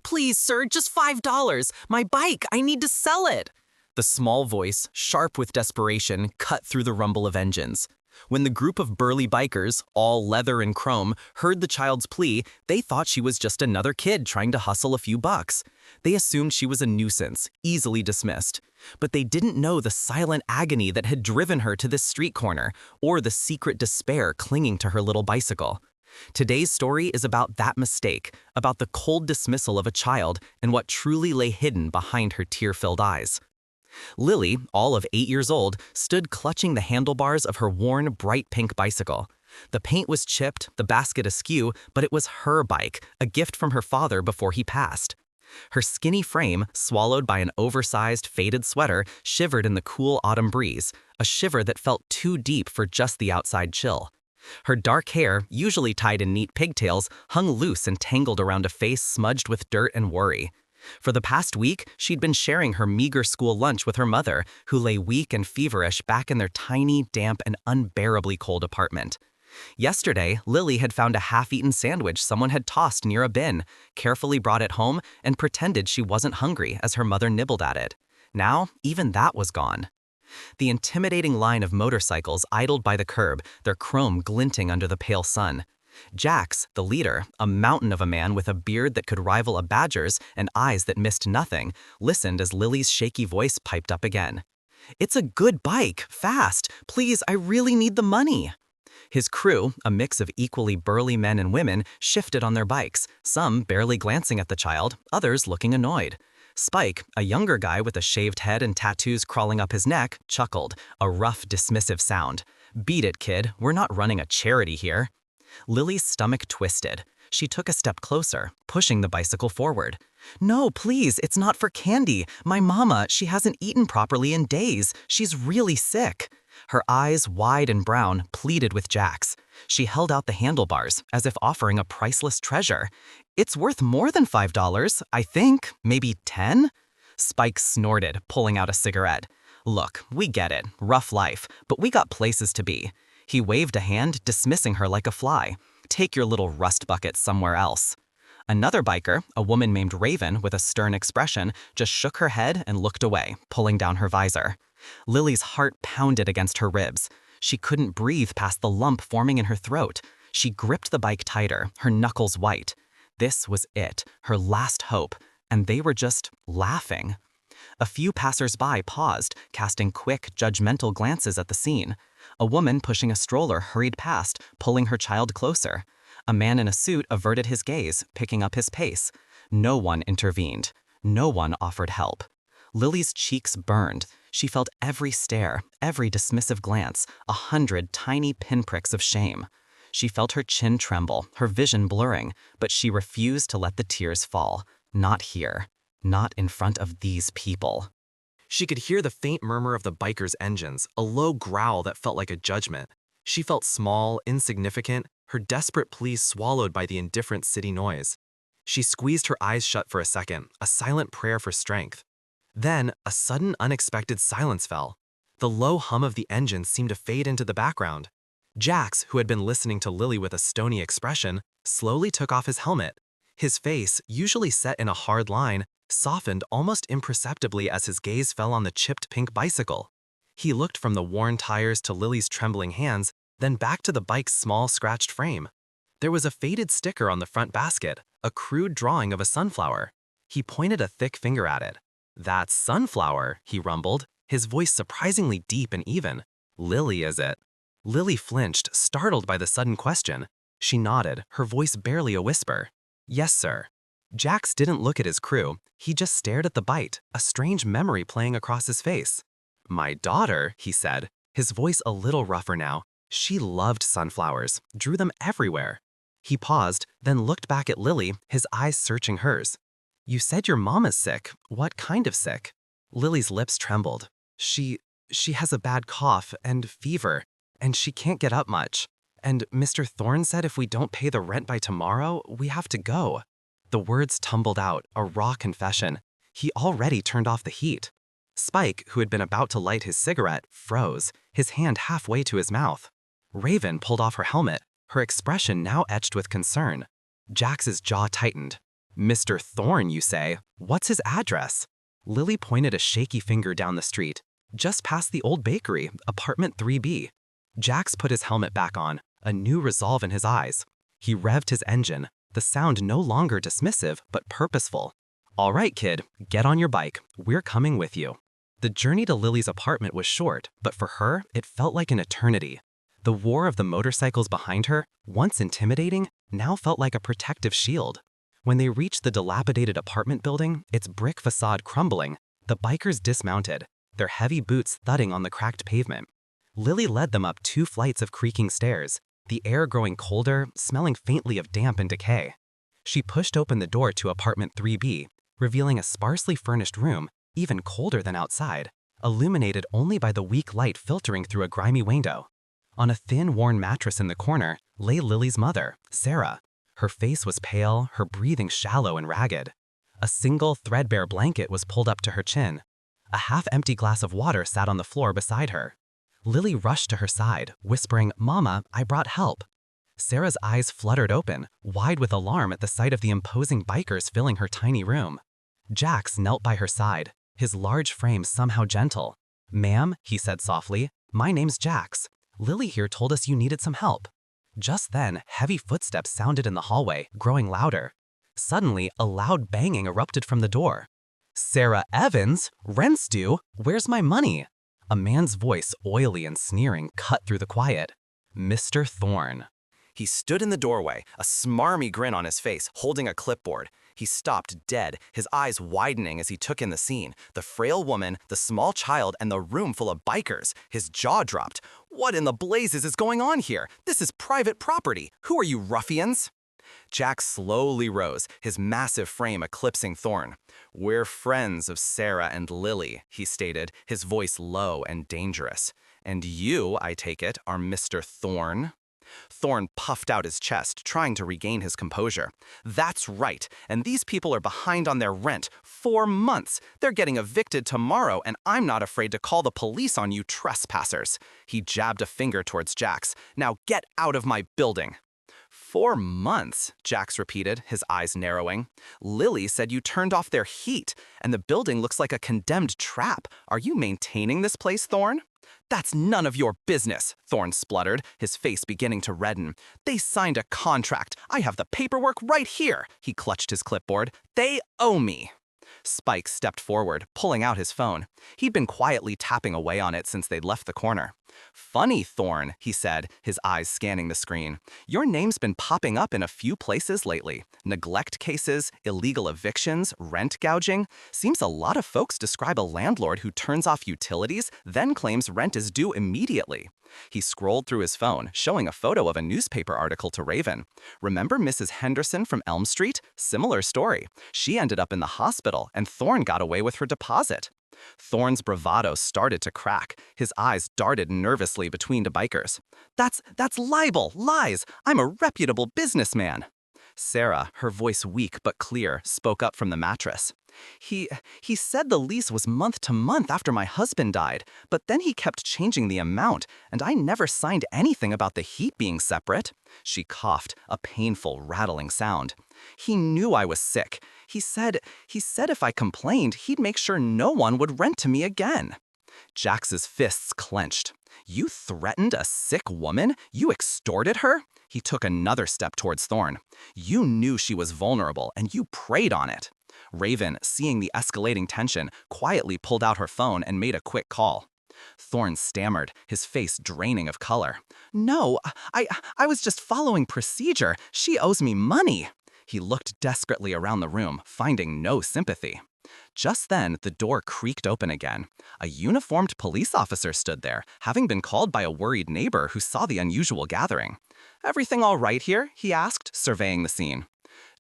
Please, sir, just $5. My bike, I need to sell it. The small voice, sharp with desperation, cut through the rumble of engines. When the group of burly bikers, all leather and chrome, heard the child's plea, they thought she was just another kid trying to hustle a few bucks. They assumed she was a nuisance, easily dismissed. But they didn't know the silent agony that had driven her to this street corner, or the secret despair clinging to her little bicycle. Today's story is about that mistake, about the cold dismissal of a child and what truly lay hidden behind her tear-filled eyes. Lily, all of 8 years old, stood clutching the handlebars of her worn, bright pink bicycle. The paint was chipped, the basket askew, but it was her bike, a gift from her father before he passed. Her skinny frame, swallowed by an oversized, faded sweater, shivered in the cool autumn breeze, a shiver that felt too deep for just the outside chill. Her dark hair, usually tied in neat pigtails, hung loose and tangled around a face smudged with dirt and worry. For the past week, she'd been sharing her meager school lunch with her mother, who lay weak and feverish back in their tiny, damp, and unbearably cold apartment. Yesterday, Lily had found a half-eaten sandwich someone had tossed near a bin, carefully brought it home, and pretended she wasn't hungry as her mother nibbled at it. Now, even that was gone. The intimidating line of motorcycles idled by the curb, their chrome glinting under the pale sun. Jax, the leader, a mountain of a man with a beard that could rival a badger's and eyes that missed nothing, listened as Lily's shaky voice piped up again. "It's a good bike, fast. Please, I really need the money." His crew, a mix of equally burly men and women, shifted on their bikes, some barely glancing at the child, others looking annoyed. Spike, a younger guy with a shaved head and tattoos crawling up his neck, chuckled, a rough, dismissive sound. "Beat it, kid. We're not running a charity here." Lily's stomach twisted. She took a step closer, pushing the bicycle forward. "No, please, it's not for candy. My mama, she hasn't eaten properly in days. She's really sick." Her eyes, wide and brown, pleaded with Jax. She held out the handlebars, as if offering a priceless treasure. "It's worth more than $5, I think. Maybe 10? Spike snorted, pulling out a cigarette. "Look, we get it. Rough life. But we got places to be." He waved a hand, dismissing her like a fly. "Take your little rust bucket somewhere else." Another biker, a woman named Raven with a stern expression, just shook her head and looked away, pulling down her visor. Lily's heart pounded against her ribs. She couldn't breathe past the lump forming in her throat. She gripped the bike tighter, her knuckles white. This was it, her last hope, and they were just laughing. A few passers-by paused, casting quick, judgmental glances at the scene. A woman pushing a stroller hurried past, pulling her child closer. A man in a suit averted his gaze, picking up his pace. No one intervened. No one offered help. Lily's cheeks burned. She felt every stare, every dismissive glance, 100 tiny pinpricks of shame. She felt her chin tremble, her vision blurring, but she refused to let the tears fall. Not here. Not in front of these people. She could hear the faint murmur of the bikers' engines, a low growl that felt like a judgment. She felt small, insignificant, her desperate pleas swallowed by the indifferent city noise. She squeezed her eyes shut for a second, a silent prayer for strength. Then, a sudden, unexpected silence fell. The low hum of the engine seemed to fade into the background. Jax, who had been listening to Lily with a stony expression, slowly took off his helmet. His face, usually set in a hard line, softened almost imperceptibly as his gaze fell on the chipped pink bicycle. He looked from the worn tires to Lily's trembling hands, then back to the bike's small scratched frame. There was a faded sticker on the front basket, a crude drawing of a sunflower. He pointed a thick finger at it. "That's sunflower," he rumbled, his voice surprisingly deep and even. "Lily, is it?" Lily flinched, startled by the sudden question. She nodded, her voice barely a whisper. "Yes, sir." Jax didn't look at his crew. He just stared at the bite, a strange memory playing across his face. "My daughter," he said, his voice a little rougher now. "She loved sunflowers, drew them everywhere." He paused, then looked back at Lily, his eyes searching hers. "You said your mama's sick. What kind of sick?" Lily's lips trembled. She has a bad cough and fever, and she can't get up much. And Mr. Thorne said if we don't pay the rent by tomorrow, we have to go." The words tumbled out, a raw confession. He already turned off the heat. Spike, who had been about to light his cigarette, froze, his hand halfway to his mouth. Raven pulled off her helmet, her expression now etched with concern. Jax's jaw tightened. Mr. Thorne, you say? What's his address? Lily pointed a shaky finger down the street, just past the old bakery, apartment 3B. Jax put his helmet back on, a new resolve in his eyes. He revved his engine, the sound no longer dismissive but purposeful. All right, kid, get on your bike. We're coming with you. The journey to Lily's apartment was short, but for her, it felt like an eternity. The roar of the motorcycles behind her, once intimidating, now felt like a protective shield. When they reached the dilapidated apartment building, its brick facade crumbling, the bikers dismounted, their heavy boots thudding on the cracked pavement. Lily led them up 2 flights of creaking stairs, the air growing colder, smelling faintly of damp and decay. She pushed open the door to apartment 3B, revealing a sparsely furnished room, even colder than outside, illuminated only by the weak light filtering through a grimy window. On a thin, worn mattress in the corner lay Lily's mother, Sarah. Her face was pale, her breathing shallow and ragged. A single, threadbare blanket was pulled up to her chin. A half-empty glass of water sat on the floor beside her. Lily rushed to her side, whispering, "Mama, I brought help." Sarah's eyes fluttered open, wide with alarm at the sight of the imposing bikers filling her tiny room. Jax knelt by her side, his large frame somehow gentle. "Ma'am," he said softly, "my name's Jax. Lily here told us you needed some help." Just then, heavy footsteps sounded in the hallway, growing louder. Suddenly, a loud banging erupted from the door. "Sarah Evans? Rent's due? Where's my money?" A man's voice, oily and sneering, cut through the quiet. "Mr. Thorne." He stood in the doorway, a smarmy grin on his face, holding a clipboard. He stopped dead, his eyes widening as he took in the scene. The frail woman, the small child, and the room full of bikers. His jaw dropped. "What in the blazes is going on here? This is private property. Who are you ruffians?" Jack slowly rose, his massive frame eclipsing Thorne. "We're friends of Sarah and Lily," he stated, his voice low and dangerous. "And you, I take it, are Mr. Thorne?" Thorne puffed out his chest, trying to regain his composure. "That's right, and these people are behind on their rent. 4 months. They're getting evicted tomorrow, and I'm not afraid to call the police on you trespassers." He jabbed a finger towards Jax. "Now get out of my building." 4 months, Jax repeated, his eyes narrowing. "Lily said you turned off their heat, and the building looks like a condemned trap. Are you maintaining this place, Thorne?" "That's none of your business," Thorne spluttered, his face beginning to redden. "They signed a contract. I have the paperwork right here." He clutched his clipboard. "They owe me." Spike stepped forward, pulling out his phone. He'd been quietly tapping away on it since they'd left the corner. "Funny, Thorne," he said, his eyes scanning the screen. "Your name's been popping up in a few places lately. Neglect cases, illegal evictions, rent gouging. Seems a lot of folks describe a landlord who turns off utilities, then claims rent is due immediately." He scrolled through his phone, showing a photo of a newspaper article to Raven. "Remember Mrs. Henderson from Elm Street? Similar story. She ended up in the hospital, and Thorne got away with her deposit." Thorne's bravado started to crack. His eyes darted nervously between the bikers. That's libel, lies. I'm a reputable businessman." Sarah, her voice weak but clear, spoke up from the mattress. He said the lease was month to month after my husband died, but then he kept changing the amount, and I never signed anything about the heat being separate." She coughed, a painful, rattling sound. "He knew I was sick. He said if I complained, he'd make sure no one would rent to me again." Jax's fists clenched. "You threatened a sick woman? You extorted her?" He took another step towards Thorne. "You knew she was vulnerable, and you preyed on it." Raven, seeing the escalating tension, quietly pulled out her phone and made a quick call. Thorne stammered, his face draining of color. "No, I was just following procedure. She owes me money." He looked desperately around the room, finding no sympathy. Just then, the door creaked open again. A uniformed police officer stood there, having been called by a worried neighbor who saw the unusual gathering. "Everything all right here?" he asked, surveying the scene.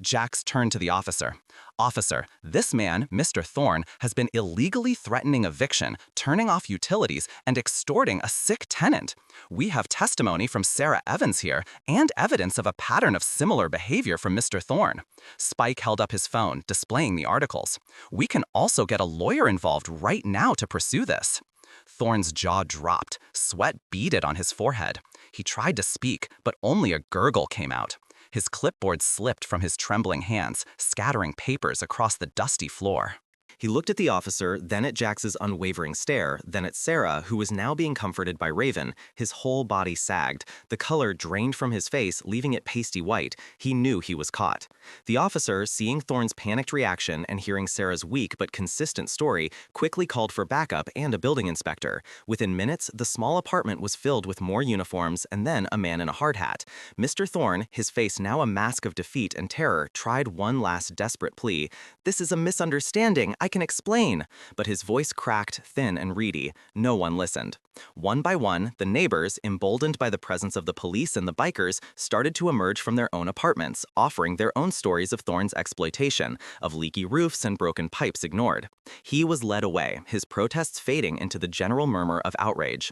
Jax turned to the officer. "Officer, this man, Mr. Thorne, has been illegally threatening eviction, turning off utilities, and extorting a sick tenant. We have testimony from Sarah Evans here, and evidence of a pattern of similar behavior from Mr. Thorne." Spike held up his phone, displaying the articles. "We can also get a lawyer involved right now to pursue this." Thorne's jaw dropped, sweat beaded on his forehead. He tried to speak, but only a gurgle came out. His clipboard slipped from his trembling hands, scattering papers across the dusty floor. He looked at the officer, then at Jax's unwavering stare, then at Sarah, who was now being comforted by Raven. His whole body sagged. The color drained from his face, leaving it pasty white. He knew he was caught. The officer, seeing Thorne's panicked reaction and hearing Sarah's weak but consistent story, quickly called for backup and a building inspector. Within minutes, the small apartment was filled with more uniforms and then a man in a hard hat. Mr. Thorne, his face now a mask of defeat and terror, tried one last desperate plea. "This is a misunderstanding. I can explain." But his voice cracked, thin and reedy. No one listened. One by one, the neighbors, emboldened by the presence of the police and the bikers, started to emerge from their own apartments, offering their own stories of Thorne's exploitation, of leaky roofs and broken pipes ignored. He was led away, his protests fading into the general murmur of outrage.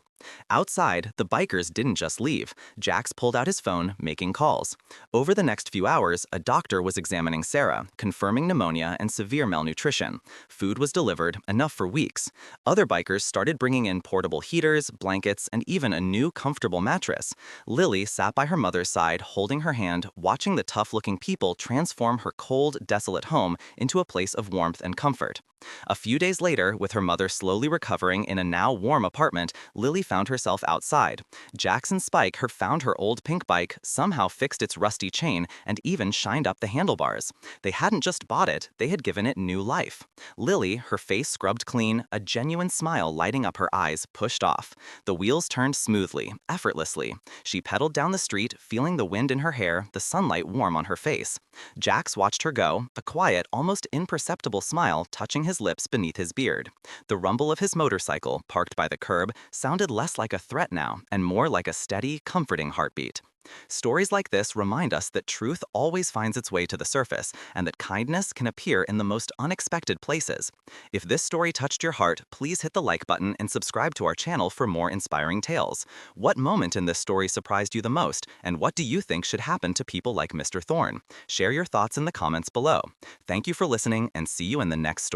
Outside, the bikers didn't just leave. Jax pulled out his phone, making calls. Over the next few hours, a doctor was examining Sarah, confirming pneumonia and severe malnutrition. Food was delivered, enough for weeks. Other bikers started bringing in portable heaters, blankets, and even a new comfortable mattress. Lily sat by her mother's side, holding her hand, watching the tough-looking people transform her cold, desolate home into a place of warmth and comfort. A few days later, with her mother slowly recovering in a now warm apartment, Lily found herself outside. Jax and Spike found her old pink bike, somehow fixed its rusty chain, and even shined up the handlebars. They hadn't just bought it, they had given it new life. Lily, her face scrubbed clean, a genuine smile lighting up her eyes, pushed off. The wheels turned smoothly, effortlessly. She pedaled down the street, feeling the wind in her hair, the sunlight warm on her face. Jax watched her go, a quiet, almost imperceptible smile touching his lips beneath his beard. The rumble of his motorcycle, parked by the curb, sounded less like a threat now, and more like a steady, comforting heartbeat. Stories like this remind us that truth always finds its way to the surface, and that kindness can appear in the most unexpected places. If this story touched your heart, please hit the like button and subscribe to our channel for more inspiring tales. What moment in this story surprised you the most, and what do you think should happen to people like Mr. Thorne? Share your thoughts in the comments below. Thank you for listening, and see you in the next story.